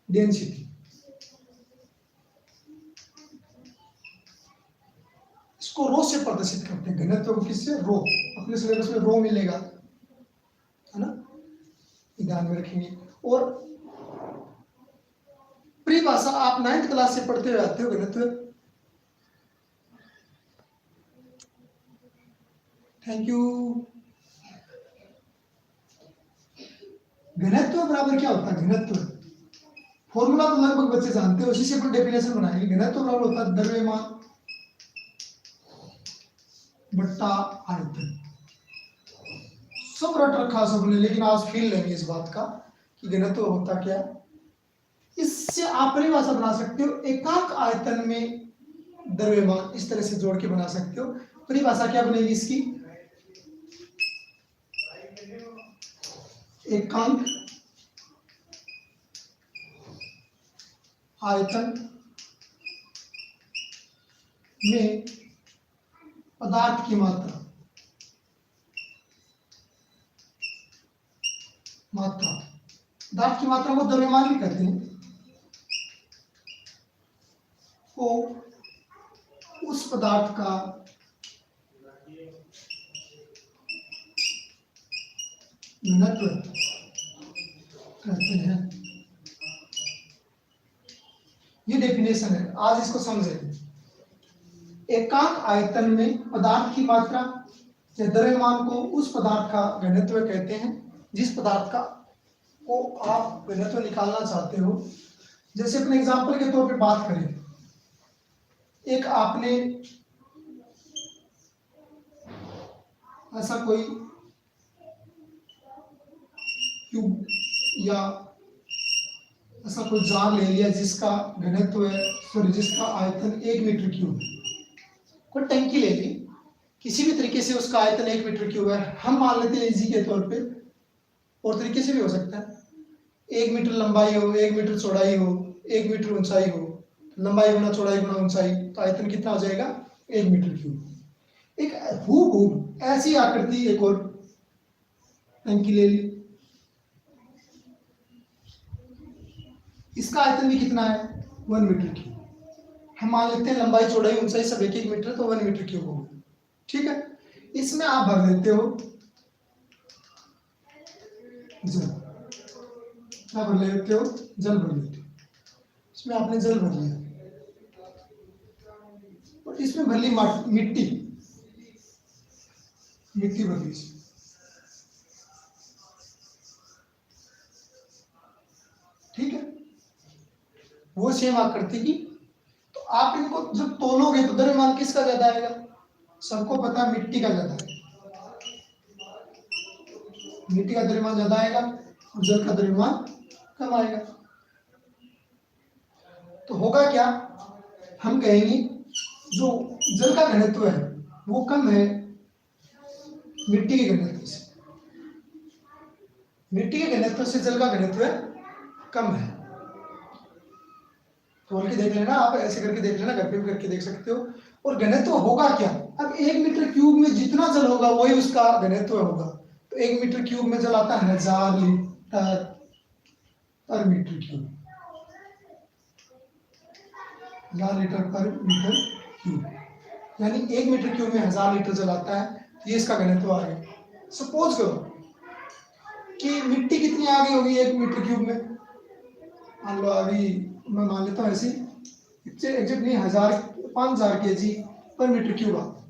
Density. इसको रो से प्रदर्शित करते हैं, घनत्व को किससे? रो। अपने सिलेबस में रो मिलेगा, है ना, ध्यान में रखेंगे। और परिभाषा आप 9th क्लास से पढ़ते हुए आते हो घनत्व। Thank you. घनत्व बराबर क्या होता है? घनत्व फॉर्मूला तो लगभग बच्चे जानते हो, उसी से अपन डेफिनेशन बनाएंगे। घनत्व बराबर होता है द्रव्यमान बट्टा आयतन। सब रट रखा सबने, लेकिन आज फील लेंगे इस बात का कि घनत्व होता क्या। इससे आप परिभाषा बना सकते हो, एकांक आयतन में द्रव्यमान, इस तरह से जोड़ के बना सकते हो। परिभाषा क्या बनेगी इसकी? एकांक आयतन में पदार्थ की मात्रा पदार्थ की मात्रा को द्रव्यमान भी कहते हैं, को उस पदार्थ का घनत्व कहते हैं। ये डेफिनेशन है, आज इसको समझें। एकांक आयतन में पदार्थ की मात्रा या द्रव्यमान को उस पदार्थ का घनत्व कहते हैं जिस पदार्थ का को आप घनत्व निकालना चाहते हो। जैसे अपने एग्जांपल के तौर पे बात करें, एक आपने ऐसा कोई क्यूब या ऐसा कोई जार ले लिया जिसका घनत्व है, सॉरी जिसका आयतन 1 मीटर क्यूब। कोई टंकी ले ली, किसी भी तरीके से उसका आयतन 1 मीटर क्यूब है। हम मान लेते हैं इजी के तौर पे, और तरीके से भी हो सकता है। 1 मीटर लंबाई हो, 1 मीटर चौड़ाई हो, 1 मीटर ऊंचाई हो, लंबाई गुना चौड़ाई गुना ऊंचाई, तो आयतन कितना हो जाएगा? 1 मीटर क्यूब। एक हूबहू ऐसी आकृति एक और टंकी ले ली, इसका आयतन भी कितना है? 1 मीटर क्यूब। हम मान लेते हैं लंबाई चौड़ाई ऊंचाई सब 1-1 मीटर, तो 1 मीटर क्यूब होगा। ठीक है, इसमें आप भर देते हो जल। क्या भर लेते हो? जल भर लेते हो। इसमें आपने जल भर लिया, और इसमें भर ली मिट्टी भर ली। ठीक है, वो सेम आकृति की। तो आप इनको जब तोलोगे तो द्रव्यमान किसका ज्यादा आएगा? सबको पता है मिट्टी का ज्यादा है। मिट्टी का द्रव्यमान ज्यादा आएगा और जल का द्रव्यमान कम आएगा। तो होगा क्या? हम कहेंगे जो जल का घनत्व है वो कम है मिट्टी के घनत्व से। मिट्टी के घनत्व से जल का घनत्व कम है। तोल के देख लेना, आप ऐसे करके देख लेना, घर पे भी करके देख सकते हो। और घनत्व होगा क्या? अब 1 मीटर क्यूब में जितना जल होगा वही उसका घनत्व होगा। तो 1 मीटर क्यूब में जल आता है 1000 लीटर पर मीटर क्यूब। 1000 लीटर पर मीटर क्यूब, यानी 1 मीटर क्यूब में 1000 लीटर जल आता है। ये इसका घनत्व आ गया। सपोज करो कि मिट्टी कितनी आ गई होगी 1 मीटर क्यूब में। मान लो अभी मैं मान लेता हूँ ऐसे एग्जैक्ट नहीं, 5000 केजी पर मीटर क्यूब आता है।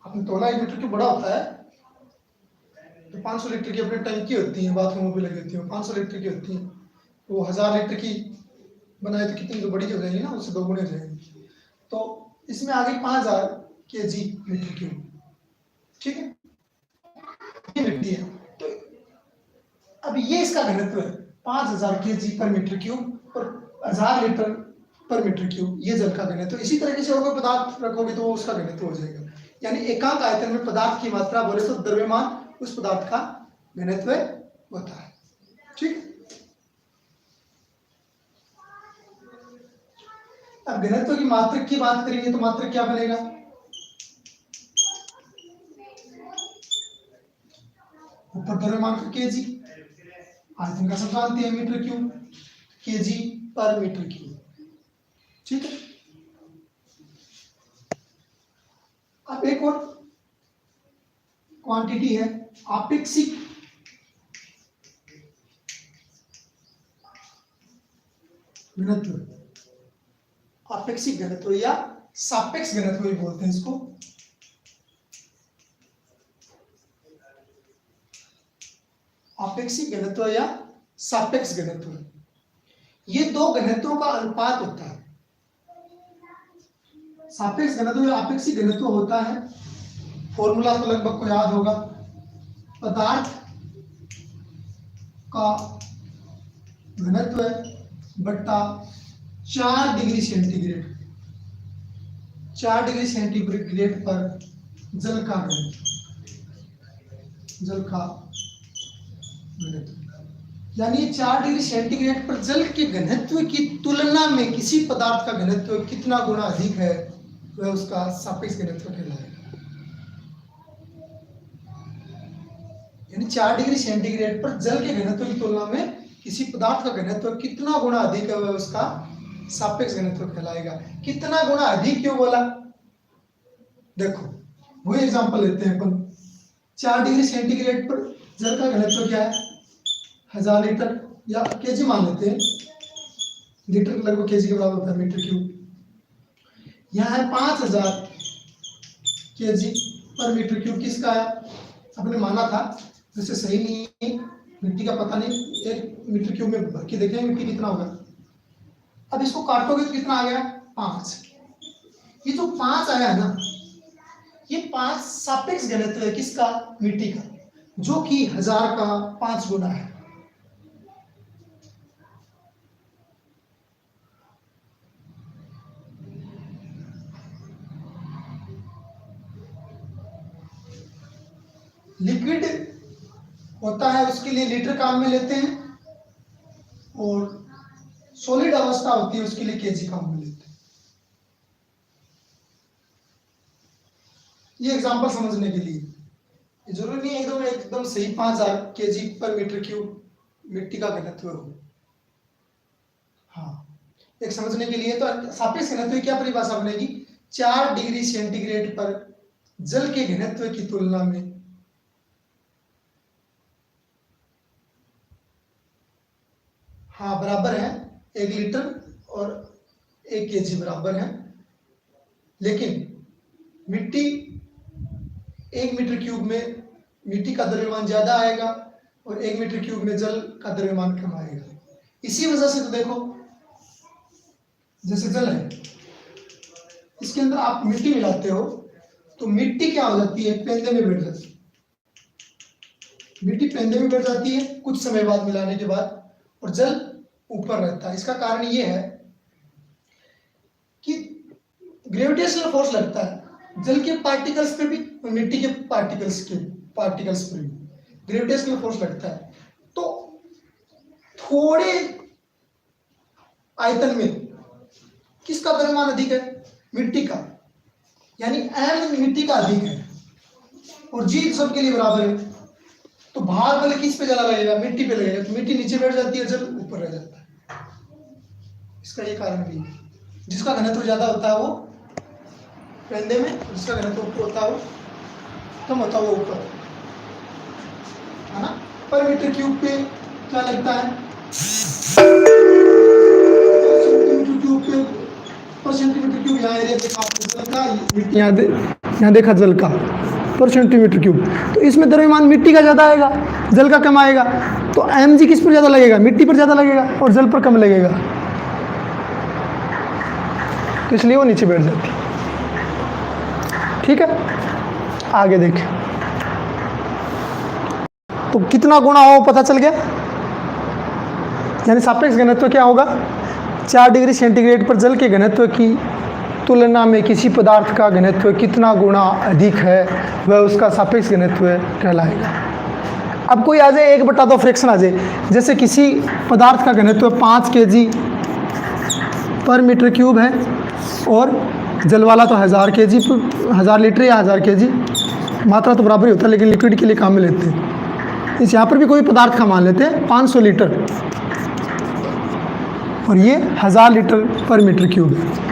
आपने तोला 1 मीटर क्यूब बड़ा होता है, तो 500 लीटर की अपनी टंकी होती है, बाथरूमों पे लगी होती है, 500 लीटर की होती है। वो 1000 लीटर की बनाए तो कितनी तो बड़ी हो जाएगी ना, उससे 2 गुने हो जाएगी। तो इसमें आ गई 5000 केजी मीटर क्यूब। ठीक है, ये मिट्टी है। तो अब ये इसका घनत्व है 5000 केजी पर मीटर क्यूब और 1000 लीटर पर मीटर क्यूब, ये जल का घनत्व। इसी तरीके से और कोई पदार्थ रखोगे तो वो उसका घनत्व हो जाएगा। यानी एकांक आयतन में पदार्थ की मात्रा बोले तो द्रव्यमान उस पदार्थ का घनत्व होता है। ठीक, अब घनत्व की मात्रक की बात करेंगे तो मात्रक क्या बनेगा? ऊपर द्रव्यमान का केजी, आयतन का सूत्र जानते हैं मीटर क्यूब, केजी पर मीटर क्यूब। ठीक है, अब एक और क्वांटिटी है आपेक्षिक घनत्व, आपेक्षिक घनत्व या सापेक्ष घनत्व भी बोलते हैं इसको। आपेक्षिक घनत्व या सापेक्ष घनत्व, ये दो घनत्वों का अनुपात होता है। सापेक्ष घनत्व या आपेक्षिक घनत्व होता है, फॉर्मूला तो लगभग को याद होगा, पदार्थ का घनत्व बट्टा 4 डिग्री सेंटीग्रेड, 4 डिग्री सेंटीग्रेड पर जल का घनत्व, जल का घनत्व, यानी 4 डिग्री सेंटीग्रेड पर जल के घनत्व की तुलना में किसी पदार्थ का घनत्व कितना गुना अधिक है, वह उसका सापेक्ष घनत्व कहलाएगा। यानी 4 डिग्री सेंटीग्रेड पर जल के घनत्व की तुलना में किसी पदार्थ का घनत्व कितना गुना अधिक है, वह उसका सापेक्ष घनत्व कहलाएगा। कितना गुना अधिक क्यों बोला, देखो वही एग्जांपल लेते हैं अपन। 4 डिग्री सेंटीग्रेड पर जल का घनत्व क्या है, 1000 लीटर या केजी मान लेते हैं, लीटर लगभग केजी के बराबर होता है मीटर क्यूब। यहाँ है 5000 केजी पर मीटर क्यूब, किसका है, आपने माना था, वैसे सही नहीं है, मिट्टी का पता नहीं, 1 मीटर क्यूब में भर के देखें मिट्टी कितना होगा। अब इसको काटोगे तो कितना आ गया, 5। ये जो 5 आया है ना, ये 5 सापेक्ष घनत्व है किसका, मिट्टी का, जो कि 1000 का 5 गुना है। लिक्विड होता है उसके लिए लीटर काम में लेते हैं, और सॉलिड अवस्था होती है उसके लिए केजी काम में लेते हैं। ये एग्जांपल समझने के लिए, जरूरी नहीं एकदम एकदम सही 5000 केजी पर मीटर क्यूब मिट्टी का घनत्व हो। हाँ, एक समझने के लिए तो सापेक्ष घनत्व की क्या परिभाषा बनेगी, 4 डिग्री सेंटीग्रेड पर जल के घनत्व की तुलना में हाँ बराबर है 1 लीटर और 1 केजी बराबर है, लेकिन मिट्टी 1 मीटर क्यूब में मिट्टी का द्रव्यमान ज्यादा आएगा और 1 मीटर क्यूब में जल का द्रव्यमान कम आएगा। इसी वजह से तो देखो, जैसे जल है, इसके अंदर आप मिट्टी मिलाते हो तो मिट्टी क्या हो जाती है, पेंदे में बैठ जाती है, मिट्टी पेंदे में बैठ जाती है कुछ समय बाद मिलाने के बाद, और जल ऊपर रहता है। इसका कारण ये है कि ग्रेविटेशनल फोर्स लगता है जल के पार्टिकल्स पे भी और मिट्टी के पार्टिकल्स पर भी ग्रेविटेशनल फोर्स लगता है। तो थोड़े आयतन में किसका द्रव्यमान अधिक है, मिट्टी का, यानी m मिट्टी का अधिक है और g सबके लिए बराबर है, तो भार बल किस पे ज्यादा लगेगा, मिट्टी पे लगेगा, तो मिट्टी नीचे बैठ जाती है, जल ऊपर रह जाता है। इसका ये कारण भी है, जिसका घनत्व ज्यादा होता है वो पेंदे में, जिसका घनत्व ऊपर होता है वो कम होता है, वो ऊपर, है ना। पर मीटर क्यूब पे क्या लगता है, सेंटीमीटर क्यूब पे, पर सेंटीमीटर क्यूब, यहाँ एरिया देखा आपने जल का, यहाँ देखा जल का पर सेंटीमीटर क्यूब, तो इसमें द्रव्यमान मिट्टी का ज्यादा आएगा, जल का कम आएगा, तो mg किस पर ज्यादा लगेगा, मिट्टी पर ज्यादा लगेगा और जल पर कम लगेगा, तो इसलिए वो नीचे बैठ जाती है। ठीक है, आगे देखें, तो कितना गुना हो पता चल गया, यानी सापेक्ष घनत्व क्या होगा, 4 डिग्री सेंटीग्रेड पर जल के घनत्व की तुलना में किसी पदार्थ का घनत्व कितना गुना अधिक है, वह उसका सापेक्ष घनत्व कहलाएगा। अब कोई आ जाए 1/2 फ्रैक्शन आ जाए, जैसे किसी पदार्थ का घनत्व 5 kg पर मीटर क्यूब है और जल वाला तो 1000 kg 1000 लीटर या 1000 kg, मात्रा तो बराबर ही होता है लेकिन लिक्विड के लिए काम में लेते हैं। इस यहाँ पर भी कोई पदार्थ का मान लेते हैं 500 लीटर और ये 1000 लीटर पर मीटर क्यूब है।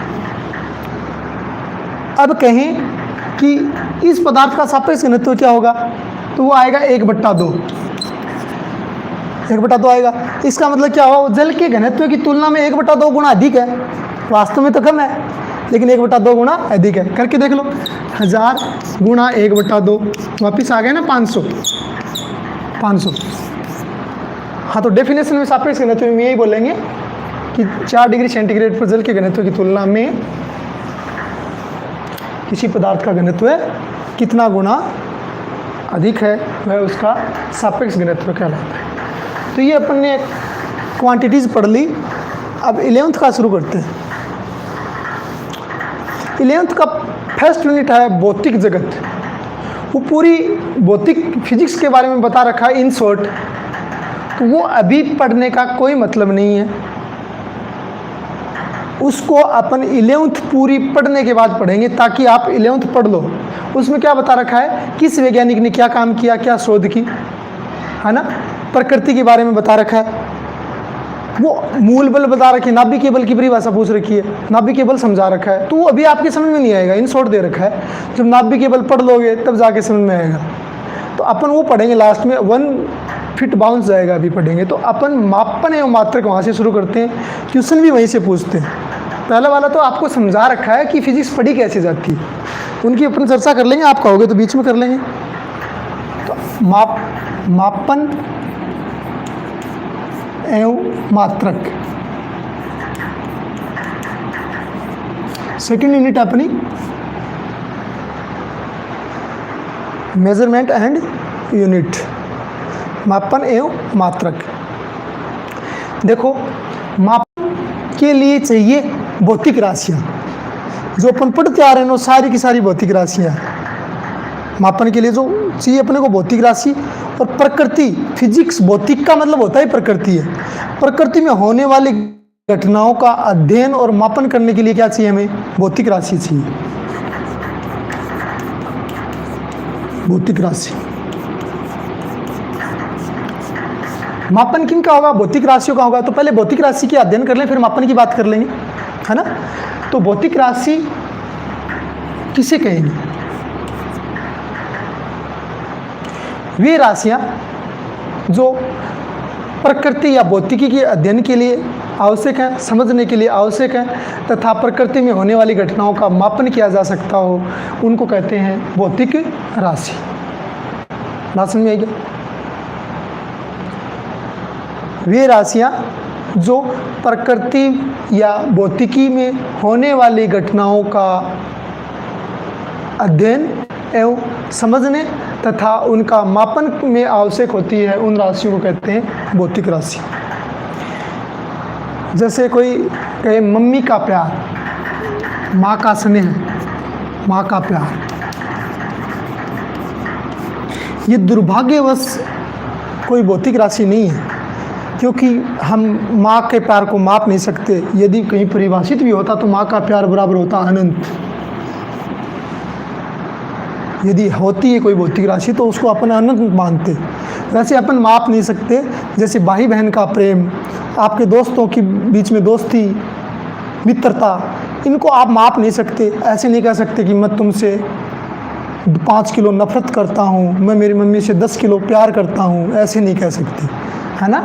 अब कहें कि इस पदार्थ का सापेक्ष घनत्व क्या होगा, तो वो आएगा 1/2। 1/2 आएगा। इसका मतलब क्या हुआ, जल के घनत्व की तुलना में 1/2 गुना अधिक है। वास्तव में तो कम है, लेकिन 1/2 गुना अधिक है। करके देख लो, 1000 गुणा 1/2, वापिस आ गए ना 500। हाँ, तो डेफिनेशन में सापेक्ष घनत्व में यही बोलेंगे कि 4 डिग्री सेंटीग्रेड पर जल के घनत्व की तुलना में किसी पदार्थ का घनत्व कितना गुना अधिक है, वह उसका सापेक्ष घनत्व कहलाता है। तो ये अपन ने क्वांटिटीज़ पढ़ ली। अब 11th का शुरू करते हैं। 11th का फर्स्ट यूनिट है भौतिक जगत। वो पूरी भौतिक फिजिक्स के बारे में बता रखा है इन शॉर्ट, तो वो अभी पढ़ने का कोई मतलब नहीं है। उसको अपन 11th पूरी पढ़ने के बाद पढ़ेंगे, ताकि आप 11th पढ़ लो। उसमें क्या बता रखा है, किस वैज्ञानिक ने क्या काम किया, क्या शोध की, है ना। प्रकृति के बारे में बता रखा है, वो मूल बल बता रखी है, नाभिकीय बल की परिभाषा पूछ रखी है, नाभिकीय बल समझा रखा है। तो वो अभी आपके समझ में नहीं आएगा, इन शॉर्ट दे रखा है। जब नाभिकीय बल पढ़ लोगे तब जाके समझ में आएगा। तो अपन वो पढ़ेंगे लास्ट में, 1 फीट बाउंस जाएगा अभी पढ़ेंगे। तो अपन मापन एवं मात्रक वहाँ से शुरू करते हैं, क्वेश्चन भी वहीं से पूछते हैं। पहला वाला तो आपको समझा रखा है कि फिजिक्स पढ़ी कैसे जाती है, उनकी अपन चर्चा कर लेंगे। आप कहोगे तो बीच में कर लेंगे। तो मापन एवं मात्रक, सेकेंड यूनिट अपनी मेजरमेंट एंड यूनिट, मापन एवं मात्रक। देखो, मापन के लिए चाहिए भौतिक राशियाँ, जो अपन पढ़ते आ रहे हैं, सारी की सारी भौतिक राशियाँ। मापन के लिए जो चाहिए अपने को भौतिक राशि और प्रकृति। फिजिक्स भौतिक का मतलब होता है प्रकृति है। प्रकृति में होने वाली घटनाओं का अध्ययन और मापन करने के लिए क्या चाहिए, हमें भौतिक राशि चाहिए। भौतिक राशि मापन किन का होगा, भौतिक राशियों का होगा। तो पहले भौतिक राशि के अध्ययन कर लें, फिर मापन की बात कर लेंगे, है ना। तो भौतिक राशि किसे कहेंगे, वे राशियां जो प्रकृति या भौतिकी के अध्ययन के लिए आवश्यक है, समझने के लिए आवश्यक है, तथा प्रकृति में होने वाली घटनाओं का मापन किया जा सकता हो, उनको कहते हैं भौतिक राशि। बात समझ में आई क्या? वे राशियां जो प्रकृति या भौतिकी में होने वाली घटनाओं का अध्ययन एवं समझने तथा उनका मापन में आवश्यक होती है, उन राशियों को कहते हैं भौतिक राशि। जैसे कोई कहे मम्मी का प्यार, माँ का स्नेह, माँ का प्यार, ये दुर्भाग्यवश कोई भौतिक राशि नहीं है, क्योंकि हम माँ के प्यार को माप नहीं सकते। यदि कहीं परिभाषित भी होता तो माँ का प्यार बराबर होता अनंत। यदि होती है कोई भौतिक राशि तो उसको अपन अनंत मानते। वैसे अपन माप नहीं सकते। जैसे भाई बहन का प्रेम, आपके दोस्तों के बीच में दोस्ती, मित्रता, इनको आप माप नहीं सकते। ऐसे नहीं कह सकते कि मैं तुमसे 5 किलो नफरत करता हूँ, मैं मेरी मम्मी से 10 किलो प्यार करता हूँ, ऐसे नहीं कह सकते, है ना।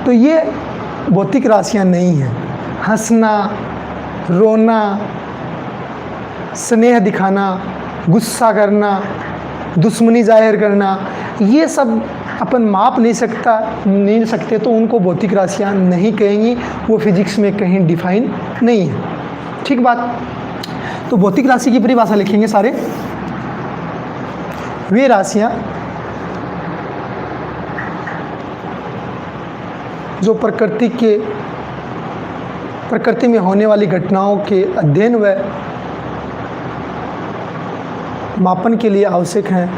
तो ये भौतिक राशियाँ नहीं हैं। हंसना, रोना, स्नेह दिखाना, गुस्सा करना, दुश्मनी जाहिर करना, ये सब अपन माप नहीं सकते, तो उनको भौतिक राशियाँ नहीं कहेंगी। वो फिजिक्स में कहीं डिफाइन नहीं है। ठीक बात। तो भौतिक राशि की परिभाषा लिखेंगे सारे। वे राशियाँ जो प्रकृति में होने वाली घटनाओं के अध्ययन व मापन के लिए आवश्यक हैं,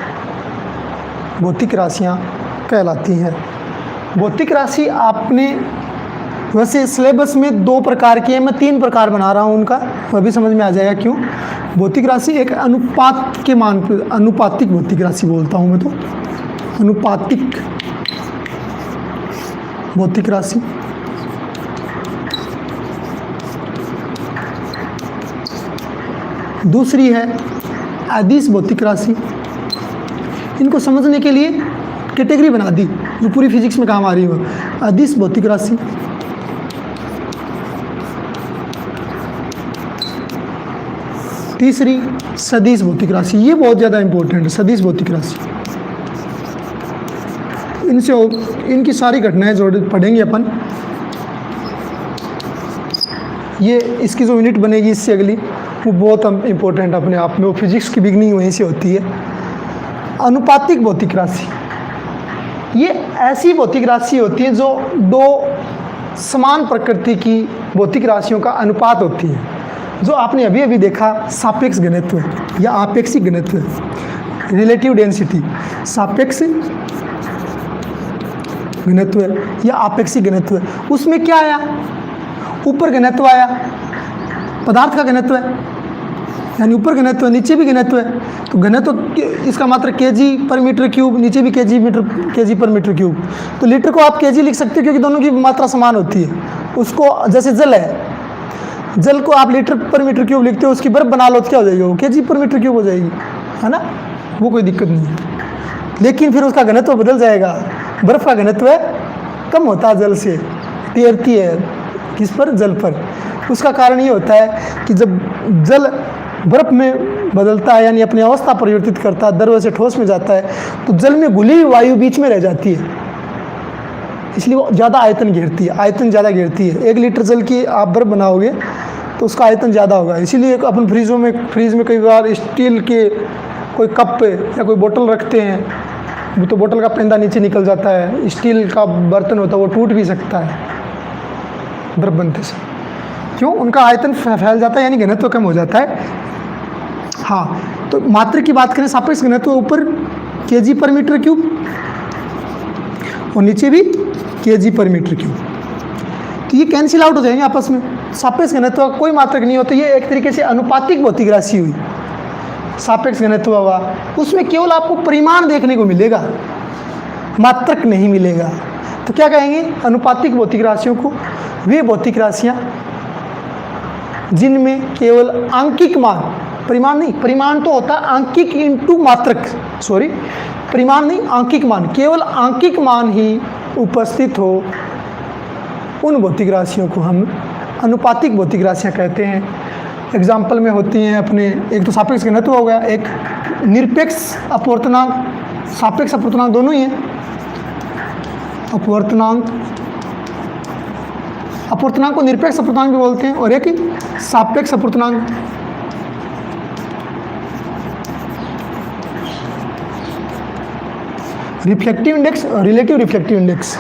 भौतिक राशियाँ कहलाती हैं। भौतिक राशि आपने वैसे सिलेबस में 2 प्रकार की है, मैं 3 प्रकार बना रहा हूँ उनका, वह भी समझ में आ जाएगा क्यों। भौतिक राशि एक अनुपात के मान पर, अनुपातिक भौतिक राशि बोलता हूँ मैं तो, अनुपातिक भौतिक राशि। दूसरी है अदिश भौतिक राशि। इनको समझने के लिए कैटेगरी बना दी जो पूरी फिजिक्स में काम आ रही हो। अदिश भौतिक राशि, तीसरी सदिश भौतिक राशि। ये बहुत ज़्यादा इंपॉर्टेंट है, सदिश भौतिक राशि। इनसे इनकी सारी घटनाएं जोड़ पढ़ेंगे अपन। ये इसकी जो यूनिट बनेगी इससे अगली, वो बहुत इंपॉर्टेंट अपने आप में, वो फिजिक्स की बिगनिंग वहीं से होती है। अनुपातिक भौतिक राशि, ये ऐसी भौतिक राशि होती है जो दो समान प्रकृति की भौतिक राशियों का अनुपात होती है। जो आपने अभी अभी देखा सापेक्ष घनत्व या आपेक्षिक घनत्व, रिलेटिव डेंसिटी, सापेक्ष घनत्व या आपेक्षिक घनत्व, उसमें क्या आया? ऊपर घनत्व आया, पदार्थ का घनत्व है, यानी ऊपर घनत्व है, नीचे भी घनत्व है। तो घनत्व इसका मात्र केजी पर मीटर क्यूब, नीचे भी केजी पर मीटर क्यूब। तो लीटर को आप केजी लिख सकते हो क्योंकि दोनों की मात्रा समान होती है। उसको जैसे जल है, जल को आप लीटर पर मीटर क्यूब लिखते हो, उसकी बर्फ बना लो तो क्या हो जाएगी? वो केजी पर मीटर क्यूब हो जाएगी, है ना? वो कोई दिक्कत नहीं है। लेकिन फिर उसका घनत्व बदल जाएगा। बर्फ का घनत्व कम होता है जल से, तैरती है किस पर? जल पर। उसका कारण ये होता है कि जब जल बर्फ में बदलता है, यानी अपनी अवस्था परिवर्तित करता है, द्रव से ठोस में जाता है, तो जल में घुली हुई वायु बीच में रह जाती है, इसलिए वो ज़्यादा आयतन घेरती है, आयतन ज़्यादा घेरती है। 1 लीटर जल की आप बर्फ बनाओगे तो उसका आयतन ज़्यादा होगा। इसीलिए अपन फ्रीज में कई बार स्टील के कोई कप या कोई बोतल रखते हैं, तो बोतल का पेंदा नीचे निकल जाता है। स्टील का बर्तन होता है वो टूट भी सकता है बर्फ बनते से। क्यों? उनका आयतन फैल जाता है, यानी घनत्व कम हो जाता है। हाँ, तो मात्रा की बात करें, सापेक्ष घनत्व ऊपर केजी पर मीटर क्यूब और नीचे भी केजी पर मीटर क्यूब, तो ये कैंसिल आउट हो जाएंगे आपस में। सापेक्ष घनत्व का कोई मात्रक नहीं होता। ये एक तरीके से अनुपातिक भौतिक राशि हुई। सापेक्ष घनत्व हुआ, उसमें केवल आपको परिमाण देखने को मिलेगा, मात्रक नहीं मिलेगा। तो क्या कहेंगे अनुपातिक भौतिक राशियों को? वे भौतिक राशियाँ जिनमें केवल आंकिक मान, परिमाण नहीं, परिमाण तो होता है आंकिक इंटू मात्रक, सॉरी परिमाण नहीं, आंकिक मान, केवल आंकिक मान ही उपस्थित हो, उन भौतिक राशियों को हम अनुपातिक भौतिक राशियाँ कहते हैं। एग्जाम्पल में होती हैं अपने, एक तो सापेक्ष घनत्व हो गया, एक निरपेक्ष अपवर्तनांक, सापेक्ष अपवर्तनांक दोनों ही हैं। अपवर्तनांक, अपवर्तनांक को निरपेक्ष अपवर्तनांक भी बोलते हैं, और एक सापेक्ष अपवर्तनांक। रिफ्लेक्टिव इंडेक्स और रिलेटिव रिफ्लेक्टिव इंडेक्स,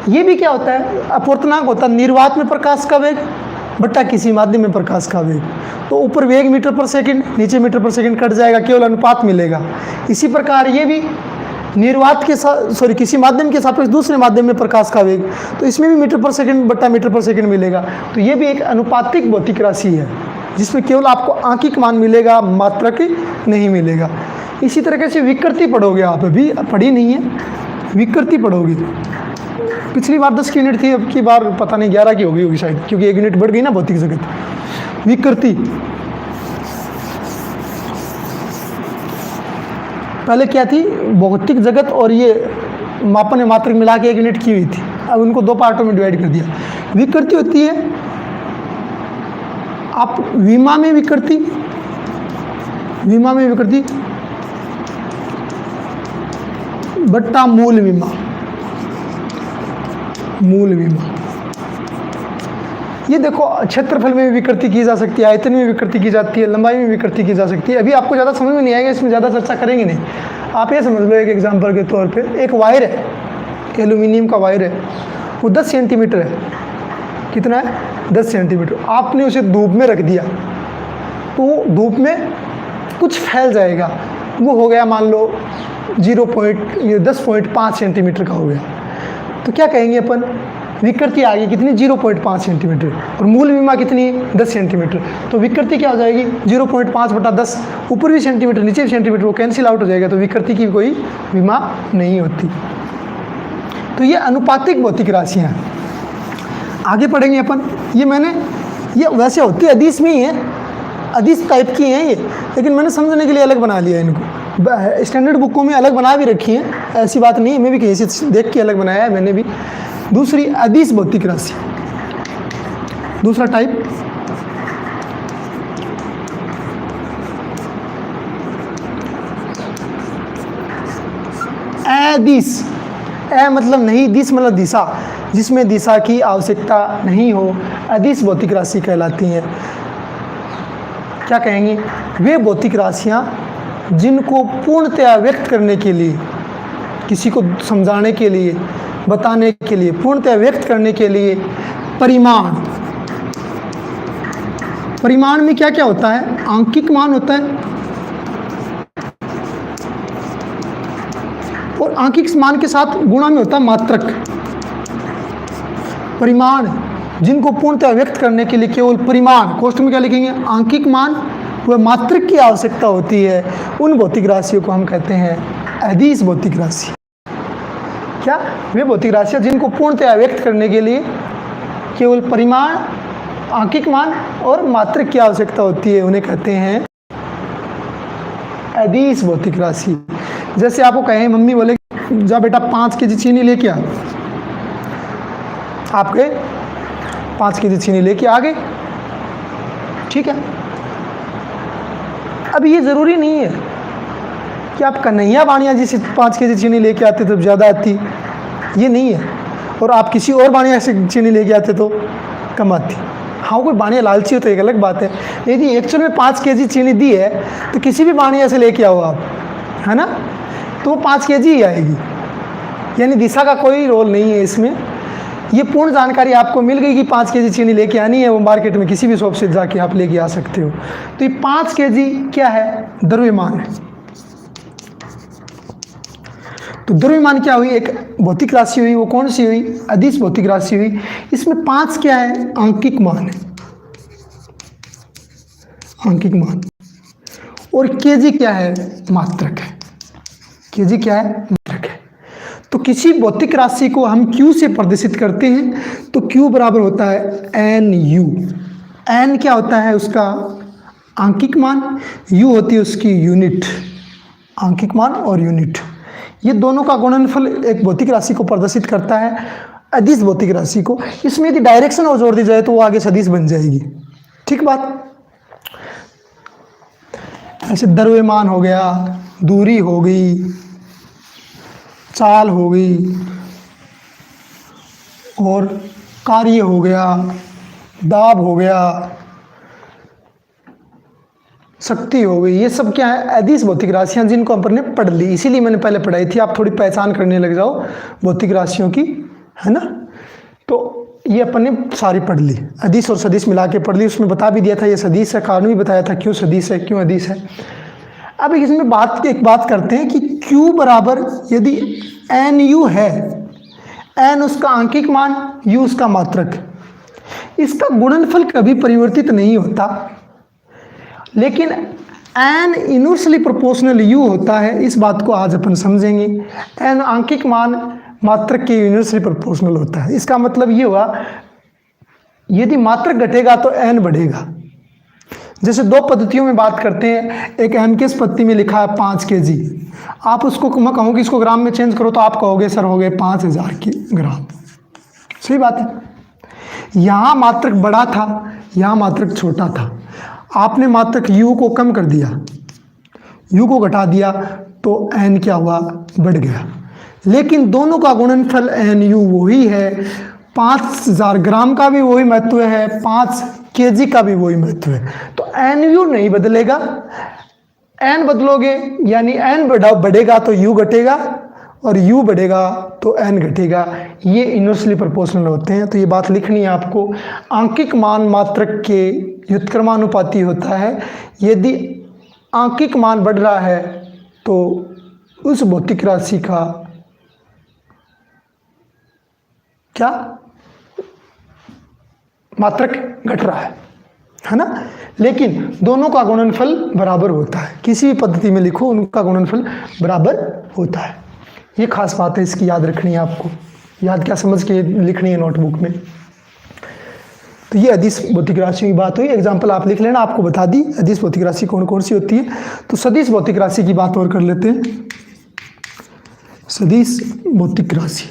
ये भी क्या होता है? अपवर्तनांक होता है निर्वात में प्रकाश का वेग बट्टा किसी माध्यम में प्रकाश का वेग। तो ऊपर वेग मीटर पर सेकंड, नीचे मीटर पर सेकंड कट जाएगा, केवल अनुपात मिलेगा। इसी प्रकार ये भी निर्वात के किसी माध्यम के सापेक्ष दूसरे माध्यम में प्रकाश का वेग, तो इसमें भी मीटर पर सेकंड बट्टा मीटर पर सेकंड मिलेगा। तो ये भी एक अनुपातिक भौतिक राशि है जिसमें केवल आपको आंकिक मान मिलेगा, मात्रक नहीं मिलेगा। इसी तरीके से विकृति पढ़ोगे आप, अभी पढ़ी नहीं है, विकृति पढ़ोगे। पिछली बार 10 की यूनिट थी, अब की बार पता नहीं 11 की हो गई होगी शायद, क्योंकि 1 यूनिट बढ़ गई ना भौतिक जगत। विकृति पहले क्या थी? भौतिक जगत और ये मापन और मात्रक मिला के 1 यूनिट की हुई थी, अब उनको 2 पार्टों में डिवाइड कर दिया। विकृति होती है आप विमा में विकृति, विमा में विकृति बट्टा मूल विमा, मूल विमा। ये देखो क्षेत्रफल में भी विकृति की जा सकती है, आयतन में विकृति की जाती है, लंबाई में विकृति की जा सकती है। अभी आपको ज़्यादा समझ में नहीं आएगा, इसमें ज़्यादा चर्चा करेंगे नहीं। आप ये समझ लो एक एग्जांपल के तौर पे, एक वायर है, एल्यूमिनियम का वायर है, वो 10 सेंटीमीटर है। कितना है? 10 सेंटीमीटर। आपने उसे धूप में रख दिया तो वो धूप में कुछ फैल जाएगा, वो हो गया मान लो 10.5 सेंटीमीटर का हो गया। तो क्या कहेंगे अपन? विकृति आ गई कितनी? 0.5 सेंटीमीटर। और मूल विमा कितनी? 10 सेंटीमीटर। तो विकृति क्या हो जाएगी? 0.5 बटा 10, ऊपर भी सेंटीमीटर नीचे भी सेंटीमीटर, वो कैंसिल आउट हो जाएगा। तो विकृति की कोई विमा नहीं होती। तो ये अनुपातिक भौतिक राशियाँ हैं। आगे पढ़ेंगे अपन। ये वैसे होती है अदिश में ही है, अदिश टाइप की हैं ये, लेकिन मैंने समझने के लिए अलग बना लिया इनको। स्टैंडर्ड बुकों में अलग बना भी रखी हैं, ऐसी बात नहीं है, मैं भी कहीं से देख के अलग बनाया है मैंने भी। दूसरी अदिश भौतिक राशि, दूसरा टाइप अदिश। ए मतलब नहीं, दिश मतलब दिशा, जिसमें दिशा की आवश्यकता नहीं हो, अदिश भौतिक राशि कहलाती हैं। क्या कहेंगे? वे भौतिक राशियाँ जिनको पूर्णतया व्यक्त करने के लिए, किसी को समझाने के लिए, बताने के लिए, पूर्णतया व्यक्त करने के लिए परिमाण में क्या क्या होता है? आंकिक मान होता है, और आंकिक मान के साथ गुणा में होता है मात्रक। परिमाण जिनको पूर्णतः व्यक्त करने के लिए केवल परिमाण, कोष्ठ में क्या लिखेंगे? आंकिक मान व मात्रक की आवश्यकता होती है, उन भौतिक राशियों को हम कहते हैं अदिश भौतिक राशि। क्या? वे भौतिक राशियाँ जिनको पूर्णतः व्यक्त करने के लिए केवल परिमाण, आंकिक मान और मात्रक की आवश्यकता होती है, उन्हें कहते हैं अदिश भौतिक राशि। जैसे आपको कहें, मम्मी बोले जा बेटा 5 केजी चीनी लेके आ, आप गए 5 केजी चीनी लेके आ गए, ठीक है। अब ये ज़रूरी नहीं है कि आप कन्हैया बानिया जी से 5 केजी चीनी लेके आते तो ज़्यादा आती, ये नहीं है, और आप किसी और बानिया से चीनी लेके आते तो कम आती। हाँ, कोई बानिया लालची हो तो एक अलग बात है, यदि एक्चुअल में 5 केजी चीनी दी है तो किसी भी बानिया से लेके आओ आप, है ना, तो वो 5 केजी ही आएगी। यानी दिशा का कोई रोल नहीं है इसमें। ये पूर्ण जानकारी आपको मिल गई कि 5 केजी चीनी लेके आनी है, वो मार्केट में किसी भी शॉप से जाके आप लेके आ सकते हो। तो ये 5 केजी क्या है? द्रव्यमान है। तो द्रव्यमान क्या हुई? एक भौतिक राशि हुई, वो कौन सी हुई? अदिश भौतिक राशि हुई। इसमें 5 क्या है? आंकिक मान है, आंकिक मान। और केजी क्या है? मात्रक है। केजी क्या है? मात्रक है। तो किसी भौतिक राशि को हम Q से प्रदर्शित करते हैं, तो Q बराबर होता है NU। N क्या होता है? उसका आंकिक मान, U होती है उसकी यूनिट, आंकिक मान और यूनिट, ये दोनों का गुणनफल एक भौतिक राशि को प्रदर्शित करता है, अदिश भौतिक राशि को। इसमें यदि डायरेक्शन और जोड़ दी जाए तो वो आगे सदिश बन जाएगी, ठीक बात। ऐसे द्रव्यमान हो गया, दूरी हो गई, चाल हो गई, और कार्य हो गया, दाब हो गया, शक्ति हो गई, ये सब क्या है? अदिश भौतिक राशियाँ, जिनको अपन ने पढ़ ली, इसीलिए मैंने पहले पढ़ाई थी, आप थोड़ी पहचान करने लग जाओ भौतिक राशियों की, है ना। तो ये अपन ने सारी पढ़ ली, अदिश और सदिश मिला के पढ़ ली। उसमें बता भी दिया था ये सदिश है, कारण भी बताया था क्यों सदिश है, क्यों अदिश है। अब इसमें एक बात करते हैं कि Q बराबर यदि NU है, N उसका आंकिक मान, U उसका मात्रक, इसका गुणनफल कभी परिवर्तित नहीं होता, लेकिन N इनवर्सली प्रोपोर्शनल U होता है। इस बात को आज अपन समझेंगे। N आंकिक मान मात्रक के इनवर्सली प्रोपोर्शनल होता है। इसका मतलब ये हुआ, यदि मात्रक घटेगा तो N बढ़ेगा। जैसे दो पद्धतियों में बात करते हैं, एक MKS पद्धति में लिखा है 5 केजी, आप उसको, मैं कहूँ कि इसको ग्राम में चेंज करो तो आप कहोगे सर हो गए 5000 ग्राम, सही बात है। यहाँ मात्रक बड़ा था, यहाँ मात्रक छोटा था, आपने मात्रक U को कम कर दिया, U को घटा दिया, तो N क्या हुआ? बढ़ गया। लेकिन दोनों का गुणनफल NU वही है, 5000 ग्राम का भी वही महत्व है, 5 केजी का भी वही महत्व है। तो NU नहीं बदलेगा, N बदलोगे यानी N बढ़ेगा तो U घटेगा, और U बढ़ेगा तो N घटेगा। ये इनवर्सली प्रोपोर्शनल होते हैं, तो ये बात लिखनी है आपको। आंकिक मान मात्रक के व्युत्क्रमानुपाती होता है। यदि आंकिक मान बढ़ रहा है तो उस भौतिक राशि का क्या? मात्रक घट रहा है ना। लेकिन दोनों का गुणनफल बराबर होता है, किसी भी पद्धति में लिखो उनका गुणनफल बराबर होता है। ये खास बात है, इसकी याद रखनी है आपको। याद क्या समझ के लिखनी है नोटबुक में। तो ये अदिश भौतिक राशियों की बात हुई। एग्जाम्पल आप लिख लेना, आपको बता दी अदिश भौतिक राशि कौन कौन सी होती है। तो सदिश भौतिक राशि की बात और कर लेते हैं। सदिश भौतिक राशि,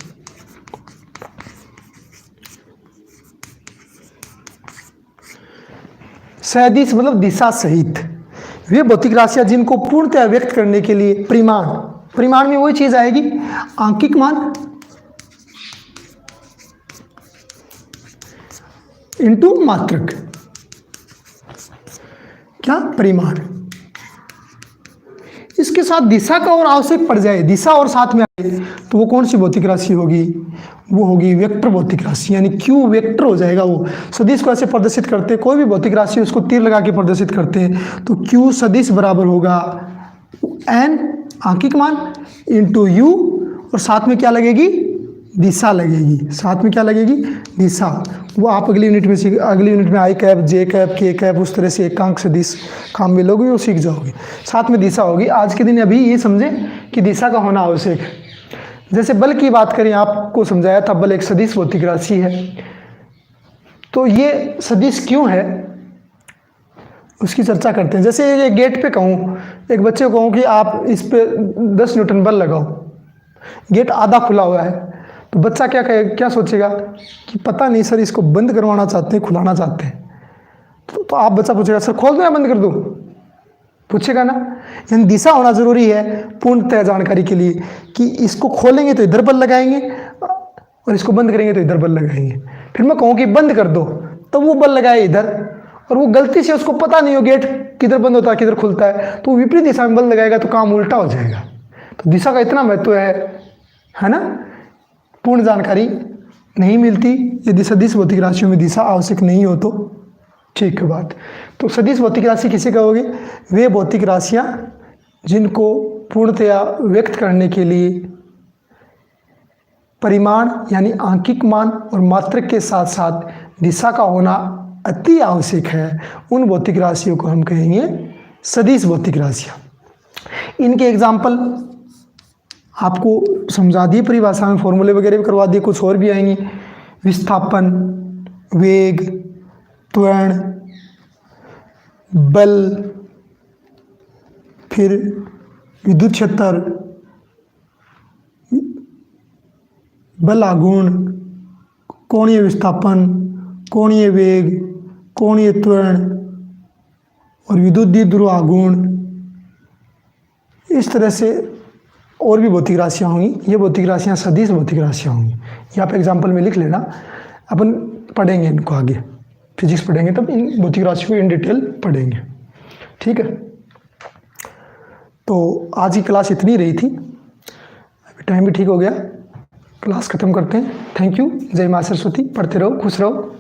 सदिश मतलब दिशा सहित, वे भौतिक राशियां जिनको पूर्णतया व्यक्त करने के लिए परिमाण, परिमाण में वही चीज आएगी आंकिक मान इनटू मात्रक, क्या परिमाण, इसके साथ दिशा का और आवश्यक पड़ जाए, दिशा और साथ में आए तो वो कौन सी भौतिक राशि होगी, वो होगी वेक्टर भौतिक राशि, यानी क्यू वेक्टर हो जाएगा। वो सदिश को ऐसे प्रदर्शित करते हैं, कोई भी भौतिक राशि उसको तीर लगा के प्रदर्शित करते हैं, तो क्यू सदिश बराबर होगा एन आंकिक मान इंटू यू, और साथ में क्या लगेगी, दिशा लगेगी, साथ में क्या लगेगी, दिशा। वो आप अगली यूनिट में सीख, अगली यूनिट में आई कैप, जे कैप, के कैप, उस तरह से एकांक सदिश काम में लोगे, वो सीख जाओगे। साथ में दिशा होगी। आज के दिन अभी ये समझें कि दिशा का होना आवश्यक है। जैसे बल की बात करें, आपको समझाया था बल एक सदिश भौतिक राशि है, तो ये सदिश क्यों है उसकी चर्चा करते हैं। जैसे ये गेट पे कहूँ, एक बच्चे को कहूँ कि आप इस पे 10 न्यूटन बल लगाओ, गेट आधा खुला हुआ है, तो बच्चा क्या कहे, क्या सोचेगा कि पता नहीं सर, इसको बंद करवाना चाहते हैं, खुलाना चाहते हैं। तो आप बच्चा पूछेगा सर खोल दो या बंद कर दो, पूछेगा ना। यानी दिशा होना जरूरी है पूर्णतः जानकारी के लिए, कि इसको खोलेंगे तो इधर बल लगाएंगे और इसको बंद करेंगे तो इधर बल लगाएंगे। फिर मैं कहूँ कि बंद कर दो, तो वो बल लगाए इधर, और वो गलती से उसको पता नहीं हो गेट किधर बंद होता है किधर खुलता है, तो विपरीत दिशा में बल लगाएगा तो काम उल्टा हो जाएगा। तो दिशा का इतना महत्व है ना। पूर्ण जानकारी नहीं मिलती यदि सदिश भौतिक राशियों में दिशा आवश्यक नहीं हो तो, ठीक है बात। तो सदिश भौतिक राशि किसे कहोगे, वे भौतिक राशियां जिनको पूर्णतया व्यक्त करने के लिए परिमाण यानी आंकिक मान और मात्रक के साथ साथ दिशा का होना अति आवश्यक है, उन भौतिक राशियों को हम कहेंगे सदिश भौतिक राशियां। इनके एग्जाम्पल आपको समझा दिए, परिभाषा में फॉर्मूले वगैरह भी करवा दिए, कुछ और भी आएंगे। विस्थापन, वेग, त्वरण, बल, फिर विद्युत क्षेत्र, बल आघूर्ण, कोणीय विस्थापन, कोणीय वेग, कोणीय त्वरण और विद्युत द्विध्रुव आघूर्ण, इस तरह से और भी भौतिक राशियाँ होंगी। ये भौतिक राशियाँ सदिश भौतिक राशियाँ होंगी। ये आप एग्जाम्पल में लिख लेना, अपन पढ़ेंगे इनको आगे, फिजिक्स पढ़ेंगे तब इन भौतिक राशियों को इन डिटेल पढ़ेंगे, ठीक है। तो आज की क्लास इतनी रही थी, अभी टाइम भी ठीक हो गया, क्लास ख़त्म करते हैं। थैंक यू, जय माँ सरस्वती, पढ़ते रहो, खुश रहो।